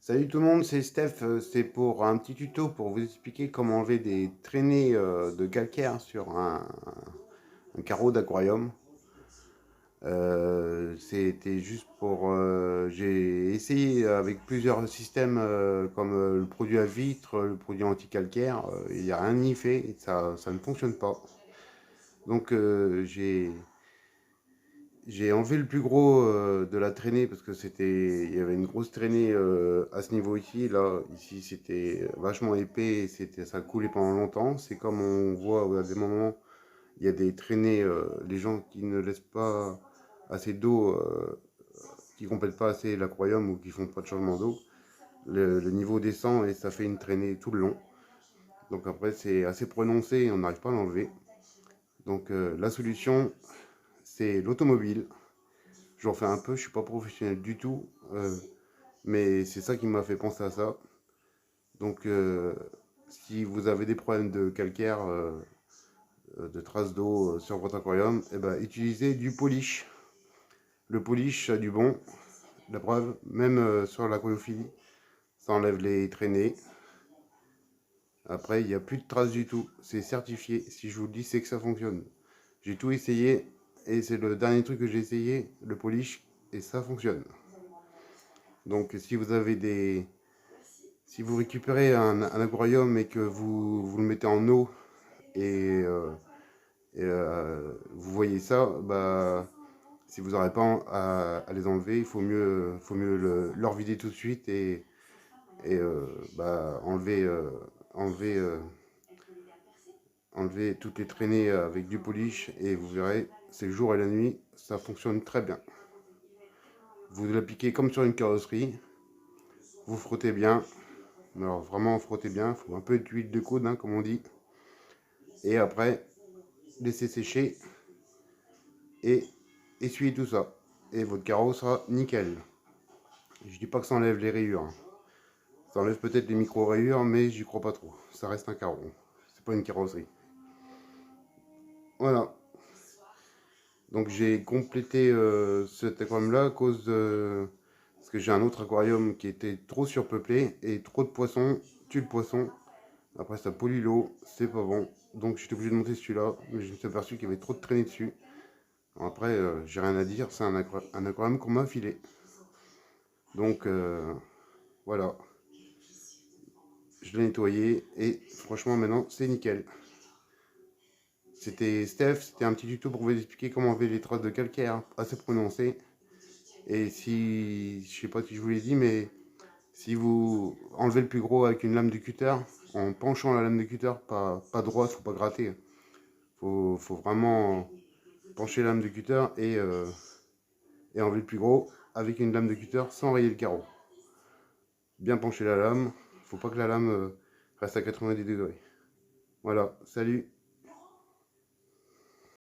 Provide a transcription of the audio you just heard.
Salut tout le monde, c'est Steph. C'est pour un petit tuto pour vous expliquer comment enlever des traînées de calcaire sur un carreau d'aquarium. C'était juste pour... j'ai essayé avec plusieurs systèmes comme le produit à vitre, le produit anti-calcaire. Il n'y a rien y fait et ça ne fonctionne pas. Donc j'ai enlevé le plus gros de la traînée parce que il y avait une grosse traînée à ce niveau ici. Là, ici, c'était vachement épais et ça coulait pendant longtemps. C'est comme on voit à des moments, il y a des traînées, les gens qui ne laissent pas assez d'eau, qui complètent pas assez l'aquarium ou qui font pas de changement d'eau. Le niveau descend et ça fait une traînée tout le long. Donc après, c'est assez prononcé et on n'arrive pas à l'enlever. Donc la solution, c'est l'automobile. J'en fais un peu, je suis pas professionnel du tout, mais c'est ça qui m'a fait penser à ça. Donc, si vous avez des problèmes de calcaire, de traces d'eau sur votre aquarium, eh ben, utilisez du polish. Le polish a du bon, la preuve, même sur l'aquariophilie, ça enlève les traînées. Après, il n'y a plus de traces du tout, c'est certifié. Si je vous le dis, c'est que ça fonctionne. J'ai tout essayé et c'est le dernier truc que j'ai essayé, le polish, et ça fonctionne. Donc, si vous récupérez un aquarium et que vous le mettez en eau et vous voyez ça, bah, si vous n'aurez pas à les enlever, faut mieux leur vider tout de suite et bah, enlever, enlever toutes les traînées avec du polish et vous verrez, c'est le jour et la nuit, ça fonctionne très bien. Vous l'appliquez comme sur une carrosserie, vous frottez bien, alors vraiment frottez bien, il faut un peu d'huile de coude, hein, comme on dit, et après laissez sécher et essuyez tout ça. Et votre carreau sera nickel. Je dis pas que ça enlève les rayures, hein. Ça enlève peut-être les micro-rayures, mais j'y crois pas trop. Ça reste un carreau. C'est pas une carrosserie. Voilà. Donc j'ai complété cet aquarium-là à cause de... Parce que j'ai un autre aquarium qui était trop surpeuplé et trop de poissons tue le poisson. Après ça pollue l'eau, c'est pas bon. Donc j'étais obligé de monter celui-là, mais je me suis aperçu qu'il y avait trop de traînées dessus. Après, j'ai rien à dire, c'est un aquarium qu'on m'a filé. Donc voilà, je l'ai nettoyé et franchement maintenant c'est nickel. C'était Steph, c'était un petit tuto pour vous expliquer comment enlever les traces de calcaire assez prononcées. Et si, je sais pas si je vous l'ai dit, mais si vous enlevez le plus gros avec une lame de cutter, en penchant la lame de cutter, pas droite, faut pas gratter. Faut vraiment pencher la lame de cutter et enlever le plus gros avec une lame de cutter sans rayer le carreau. Bien pencher la lame, faut pas que la lame reste à 90 degrés. Voilà, salut!